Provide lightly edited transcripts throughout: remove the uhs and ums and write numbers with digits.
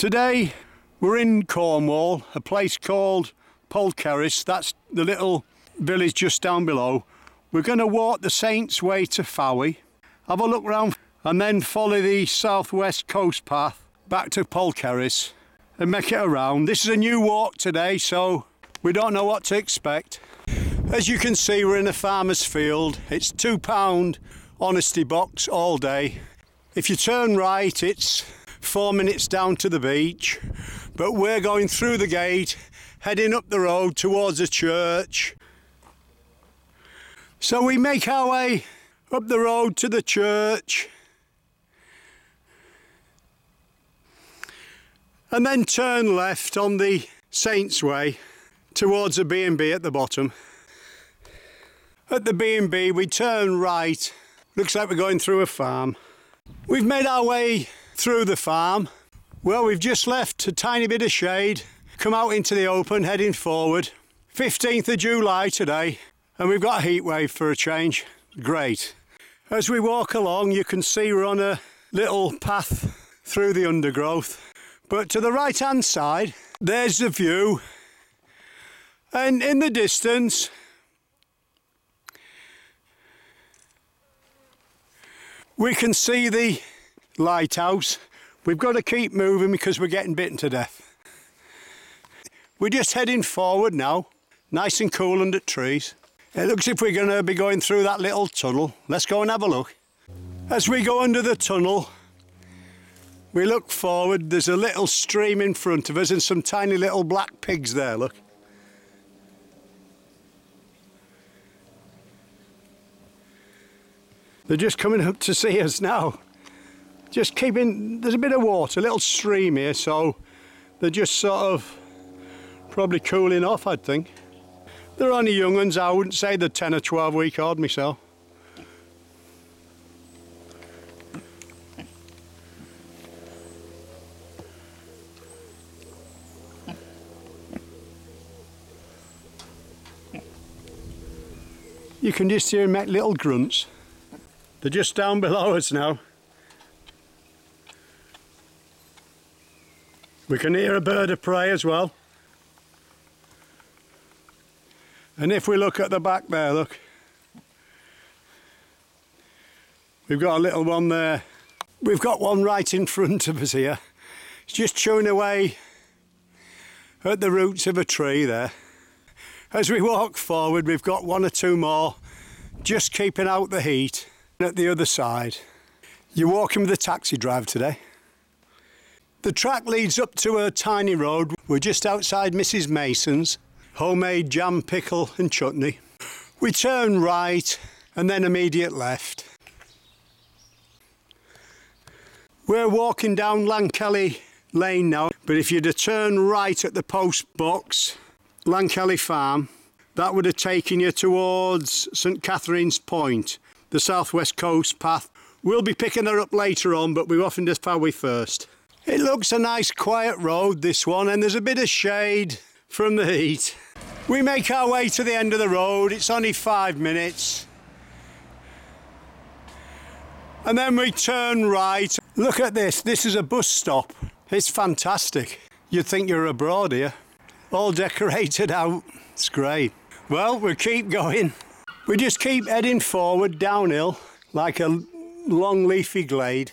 Today we're in Cornwall, a place called Polkerris. That's the little village just down below. We're going to walk the Saints' Way to Fowey, have a look round and then follow the southwest coast path back to Polkerris and make it around. This is a new walk today, so we don't know what to expect. As you can see, we're in a farmer's field. It's £2 honesty box all day. If you turn right, it's 4 minutes down to the beach, but we're going through the gate, heading up the road towards the church. So we make our way up the road to the church and then turn left on the Saints' Way towards the B&B at the bottom. At the B&B we turn right. Looks like we're going through a farm. We've made our way through the farm. Well, we've just left a tiny bit of shade, come out into the open, heading forward. 15th of July today, and we've got a heat wave for a change. Great. As we walk along, you can see we're on a little path through the undergrowth. But to the right-hand side, there's the view. And in the distance, we can see the lighthouse. We've got to keep moving because we're getting bitten to death. We're just heading forward now, nice and cool under trees. It looks as if we're going to be going through that little tunnel. Let's go and have a look. As we go under the tunnel, we look forward. There's a little stream in front of us and some tiny little black pigs there, look. They're just coming up to see us now. Just keeping, there's a bit of water, a little stream here, so they're just sort of probably cooling off, I'd think. They're only young ones. I wouldn't say they're 10 or 12 week old myself. You can just hear them make little grunts. They're just down below us now. We can hear a bird of prey as well. And if we look at the back there, look. We've got a little one there. We've got one right in front of us here. It's just chewing away at the roots of a tree there. As we walk forward, we've got one or two more, just keeping out the heat. At the other side, you're walking with a taxi driver today. The track leads up to a tiny road. We're just outside Mrs. Mason's, homemade jam, pickle and chutney. We turn right and then immediate left. We're walking down Lankelly Lane now, but if you'd have turned right at the post box, Lankelly Farm, that would have taken you towards St Catherine's Point, the southwest coast path. We'll be picking her up later on, but we're off into Fowey first. It looks a nice quiet road, this one, and there's a bit of shade from the heat. We make our way to the end of the road. It's only 5 minutes. And then we turn right. Look at this. This is a bus stop. It's fantastic. You'd think you're abroad here. All decorated out. It's great. Well, we'll keep going. We just keep heading forward downhill like a long leafy glade.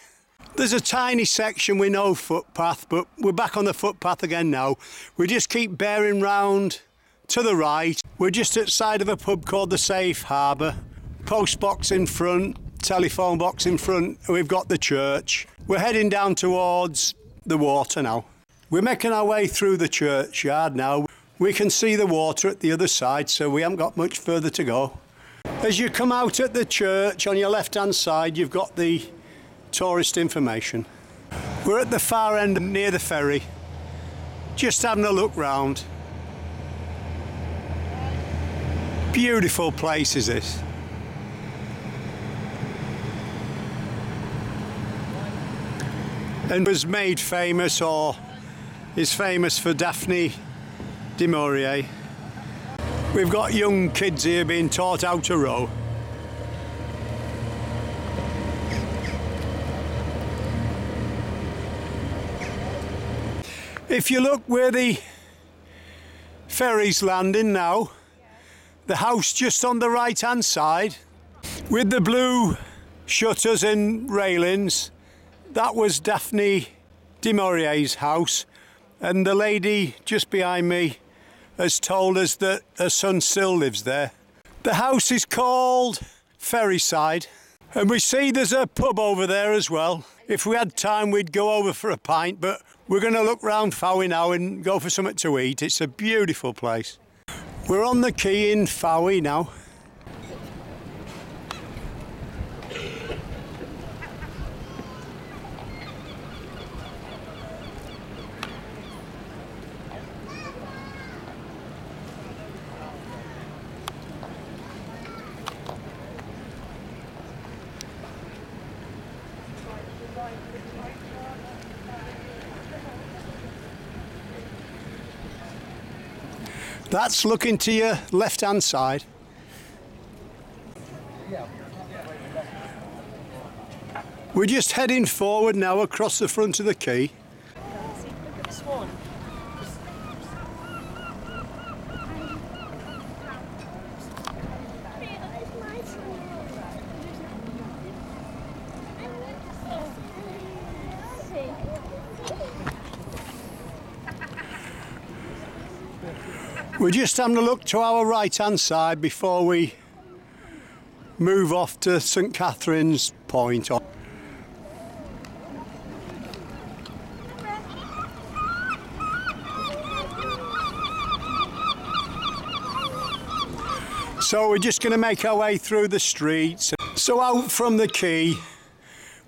There's a tiny section with no footpath, but we're back on the footpath again now. We just keep bearing round to the right. We're just outside of a pub called the Safe Harbour. Post box in front, telephone box in front, and we've got the church. We're heading down towards the water now. We're making our way through the churchyard now. We can see the water at the other side, so we haven't got much further to go. As you come out at the church, on your left-hand side, you've got the tourist information. We're at the far end near the ferry, just having a look round. Beautiful place is this. And was made famous, or is famous for Daphne du Maurier. We've got young kids here being taught how to row. If you look where the ferry's landing now, the house just on the right hand side with the blue shutters and railings, that was Daphne du Maurier's house, and the lady just behind me has told us that her son still lives there. The house is called Ferryside, and we see there's a pub over there as well. If we had time we'd go over for a pint, but we're going to look round Fowey now and go for something to eat. It's a beautiful place. We're on the quay in Fowey now. That's looking to your left-hand side. We're just heading forward now across the front of the quay. Look at the swan. We're just having a look to our right-hand side before we move off to St Catherine's Point. So we're just going to make our way through the streets. So out from the quay,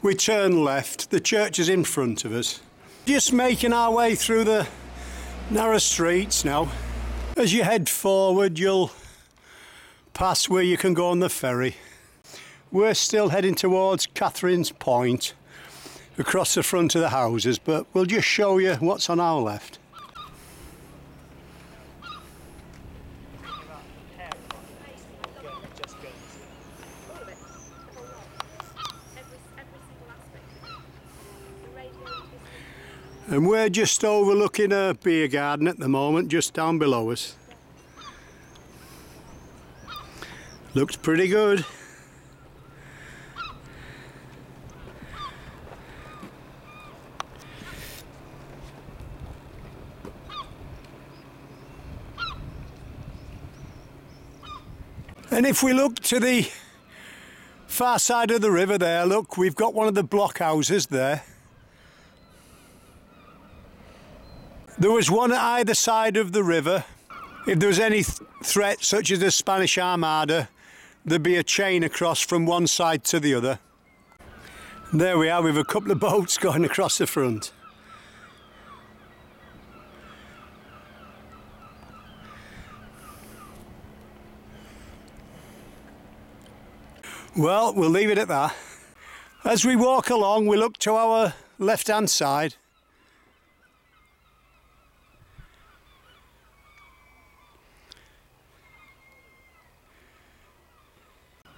we turn left. The church is in front of us. Just making our way through the narrow streets now. As you head forward, you'll pass where you can go on the ferry. We're still heading towards Catherine's Point, across the front of the houses, but we'll just show you what's on our left. And we're just overlooking a beer garden at the moment, just down below us. Looks pretty good. And if we look to the far side of the river there, look, we've got one of the blockhouses there. There was one at either side of the river. If there was any threat, such as the Spanish Armada, there'd be a chain across from one side to the other. And there we are with a couple of boats going across the front. Well, we'll leave it at that. As we walk along, we look to our left-hand side.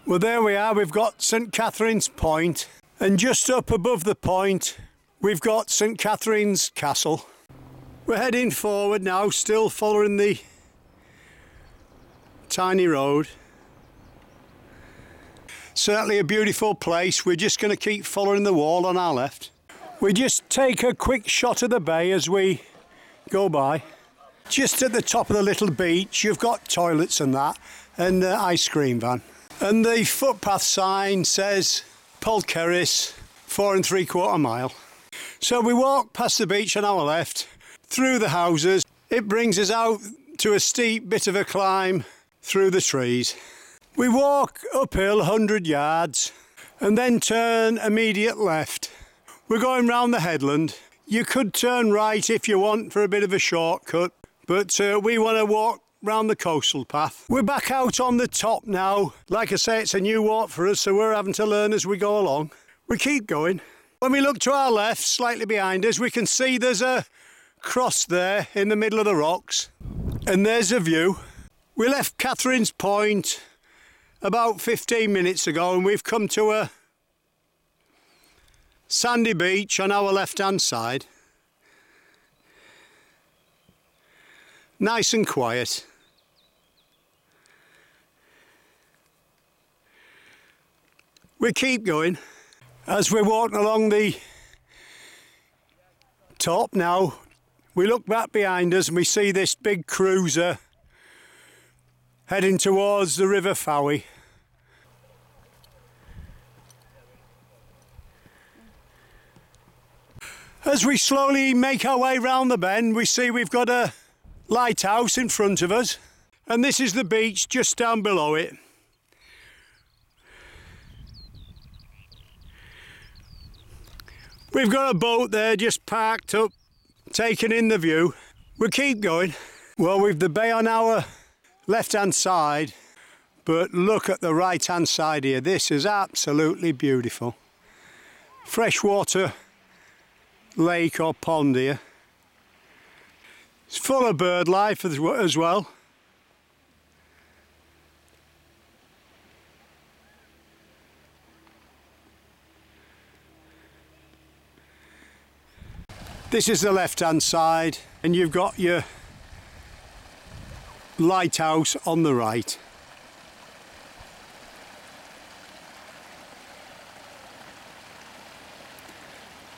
Well, there we are, we've got St Catherine's Point, and just up above the point we've got St Catherine's Castle. We're heading forward now, still following the tiny road. Certainly a beautiful place. We're just going to keep following the wall on our left. We just take a quick shot of the bay as we go by. Just at the top of the little beach you've got toilets and that, and an ice cream van. And the footpath sign says Polkerris, 4 3/4 mile. So we walk past the beach on our left, through the houses. It brings us out to a steep bit of a climb through the trees. We walk uphill 100 yards and then turn immediate left. We're going round the headland. You could turn right if you want for a bit of a shortcut, but we want to walk round the coastal path. We're back out on the top now. Like I say, it's a new walk for us, so we're having to learn as we go along. We keep going. When we look to our left, slightly behind us, we can see there's a cross there in the middle of the rocks. And there's a view. We left Catherine's Point about 15 minutes ago, and we've come to a sandy beach on our left-hand side. Nice and quiet. We keep going. As we're walking along the top now, we look back behind us and we see this big cruiser heading towards the River Fowey. As we slowly make our way round the bend, we see we've got a lighthouse in front of us, and this is the beach just down below it. We've got a boat there just parked up, taking in the view. We keep going. Well, we've the bay on our left-hand side, but look at the right-hand side here. This is absolutely beautiful. Freshwater lake or pond here. It's full of bird life as well. This is the left-hand side, and you've got your lighthouse on the right.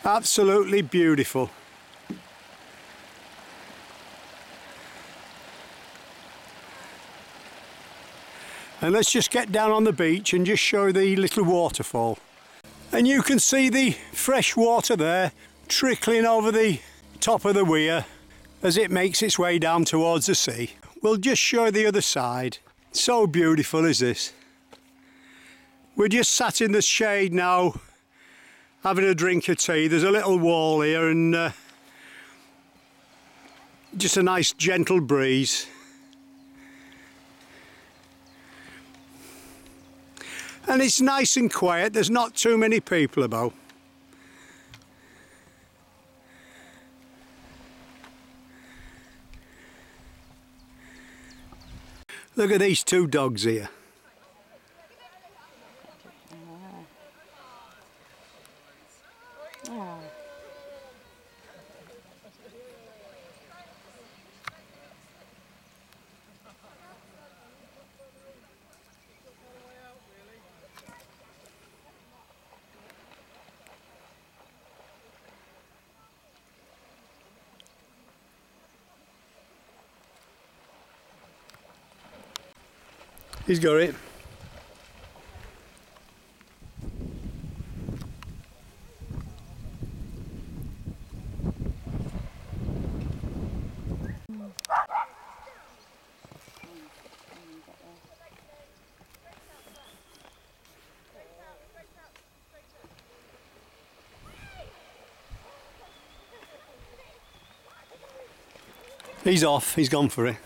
Absolutely beautiful. And let's just get down on the beach and just show the little waterfall. And you can see the fresh water there trickling over the top of the weir as it makes its way down towards the sea. We'll just show the other side. So beautiful is this. We're just sat in the shade now, having a drink of tea. There's a little wall here and just a nice gentle breeze. And it's nice and quiet, there's not too many people about. Look at these two dogs here. He's got it. He's off, he's gone for it.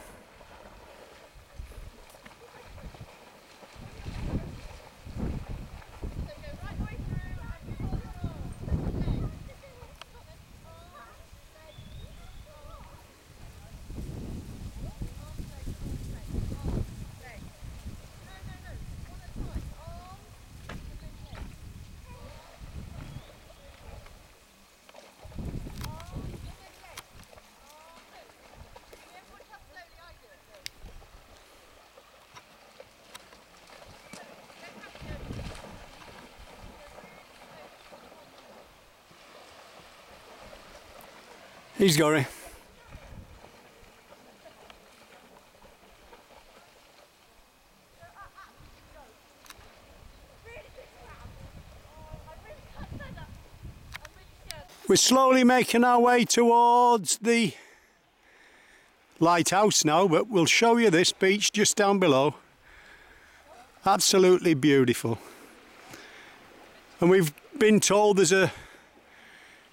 He's got it. We're slowly making our way towards the lighthouse now, but we'll show you this beach just down below. Absolutely beautiful. And we've been told there's a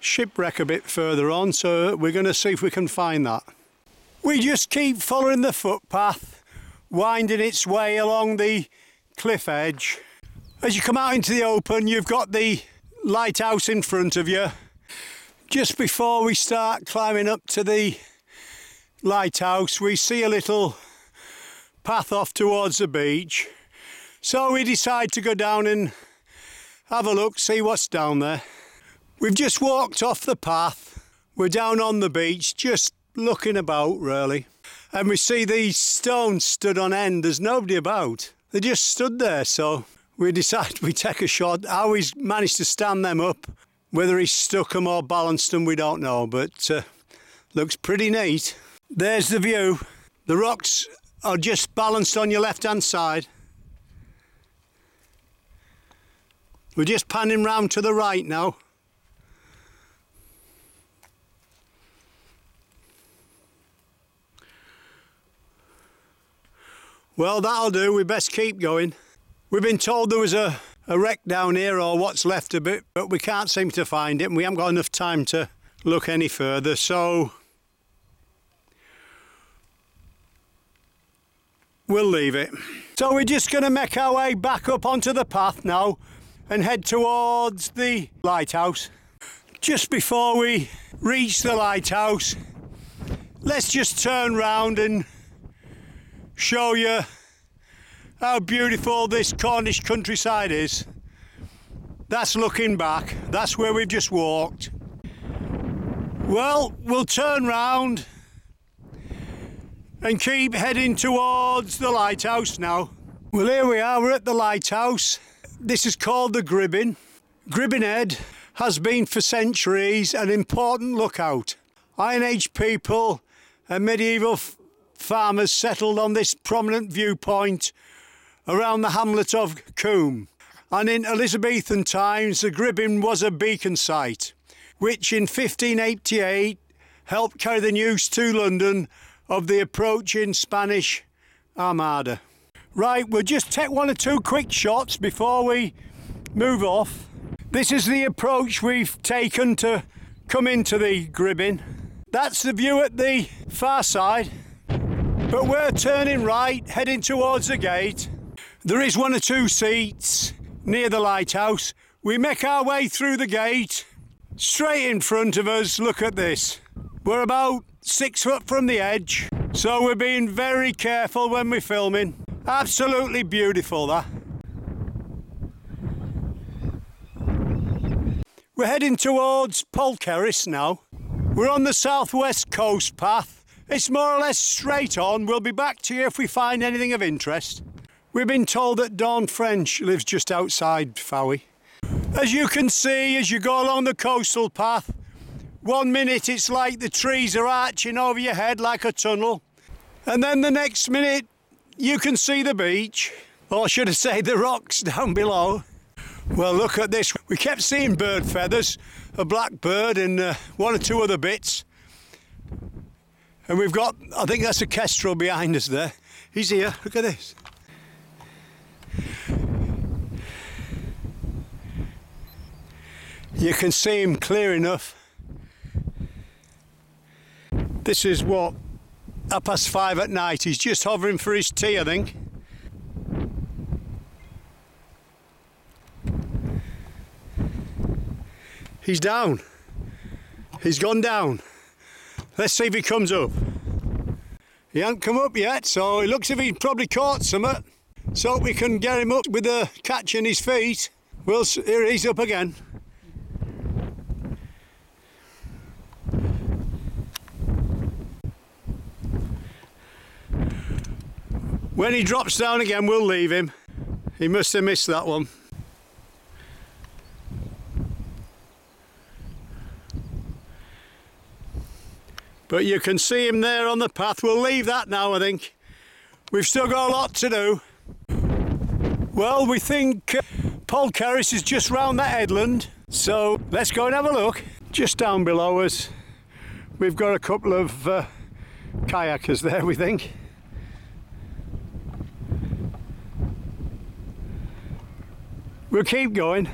shipwreck a bit further on, so we're going to see if we can find that. We just keep following the footpath, winding its way along the cliff edge. As you come out into the open, you've got the lighthouse in front of you. Just before we start climbing up to the lighthouse, we see a little path off towards the beach. So we decide to go down and have a look, see what's down there. We've just walked off the path. We're down on the beach, just looking about really. and we see these stones stood on end. There's nobody about. They just stood there, so we decided we'd take a shot. How he's managed to stand them up, whether he's stuck them or balanced them, we don't know, but looks pretty neat. There's the view. The rocks are just balanced on your left-hand side. We're just panning round to the right now. Well, that'll do. We best keep going. We've been told there was a wreck down here, or what's left of it, but we can't seem to find it, and we haven't got enough time to look any further, so we'll leave it. So we're just going to make our way back up onto the path now and head towards the lighthouse. Just before we reach the lighthouse, let's just turn round and show you how beautiful this Cornish countryside is. That's looking back. That's where we've just walked. Well, we'll turn round and keep heading towards the lighthouse now. Well, here we are. We're at the lighthouse. This is called the Gribbin. Gribbin Head has been for centuries an important lookout. Iron Age people and medieval farmers settled on this prominent viewpoint around the hamlet of Coombe, and in Elizabethan times the Gribbin was a beacon site, which in 1588 helped carry the news to London of the approaching Spanish Armada. Right, we'll just take one or two quick shots before we move off. This is the approach we've taken to come into the Gribbin. That's the view at the far side, but we're turning right, heading towards the gate. There is one or two seats near the lighthouse. We make our way through the gate. Straight in front of us, look at this. We're about 6 foot from the edge, so we're being very careful when we're filming. Absolutely beautiful, that. We're heading towards Polkerris now. We're on the southwest coast path. It's more or less straight on. We'll be back to you if we find anything of interest. We've been told that Dawn French lives just outside Fowey. As you can see, as you go along the coastal path, 1 minute it's like the trees are arching over your head like a tunnel, and then the next minute you can see the beach, or should I say the rocks down below. Well, look at this. We kept seeing bird feathers, a blackbird and one or two other bits. And we've got, I think that's a kestrel behind us there. He's here, look at this. You can see him clear enough. This is what, 5:30 at night. He's just hovering for his tea, I think. He's down. He's gone down. Let's see if he comes up. He hasn't come up yet, so it looks as if he's probably caught something. So we can get him up with a catch in his feet. Well, here he's up again. When he drops down again, we'll leave him. He must have missed that one. But you can see him there on the path. We'll leave that now, I think. We've still got a lot to do. Well, we think Polkerris is just round that headland. So let's go and have a look. Just down below us, we've got a couple of kayakers there, we think. We'll keep going.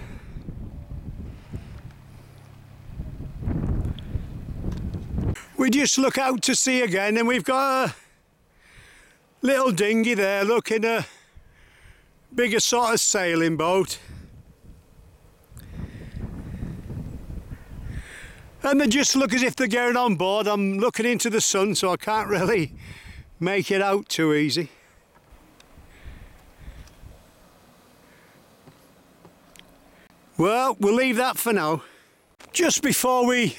We just look out to sea again, and we've got a little dinghy there, looking a bigger sort of sailing boat. And they just look as if they're getting on board. I'm looking into the sun, so I can't really make it out too easy. Well, we'll leave that for now. Just before we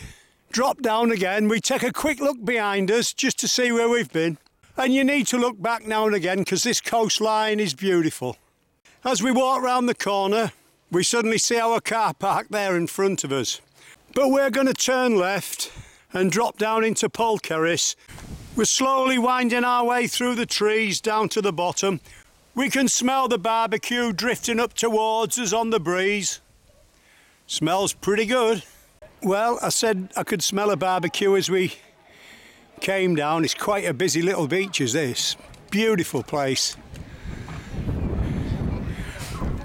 drop down again, we take a quick look behind us just to see where we've been. And you need to look back now and again because this coastline is beautiful. As we walk round the corner, we suddenly see our car park there in front of us. But we're going to turn left and drop down into Polkerris. We're slowly winding our way through the trees down to the bottom. We can smell the barbecue drifting up towards us on the breeze. Smells pretty good. Well, I said I could smell a barbecue as we came down. It's quite a busy little beach, is this. Beautiful place.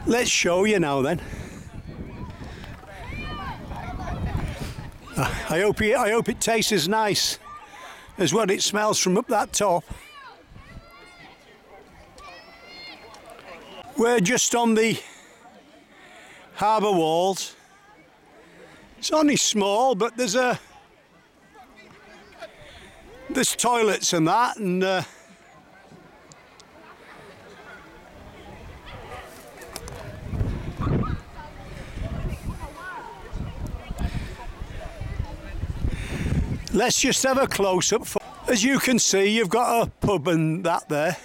Let's show you now then. I hope it tastes as nice as what it smells from up that top. We're just on the harbour walls. It's only small, but there's toilets and that, and let's just have a close-up. As you can see, you've got a pub and that there,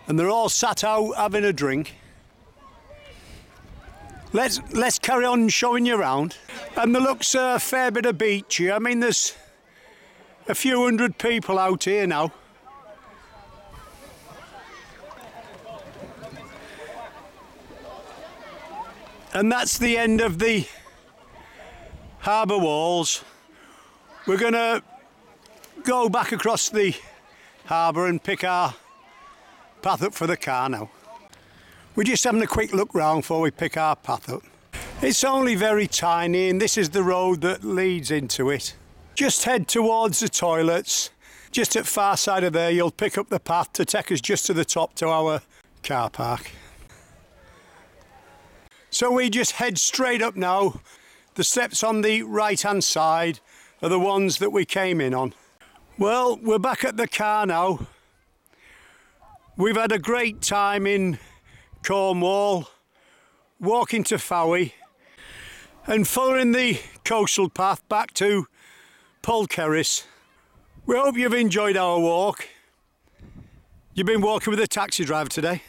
and they're all sat out having a drink. Let's carry on showing you around. And there looks a fair bit of beach here. I mean, there's a few hundred people out here now. And that's the end of the harbour walls. We're going to go back across the harbour and pick our path up for the car now. We're just having a quick look round before we pick our path up. It's only very tiny, and this is the road that leads into it. Just head towards the toilets. Just at far side of there, you'll pick up the path to take us just to the top to our car park. So we just head straight up now. The steps on the right-hand side are the ones that we came in on. Well, we're back at the car now. We've had a great time in Cornwall, walking to Fowey and following the coastal path back to Polkerris. We hope you've enjoyed our walk. You've been walking with a taxi driver today?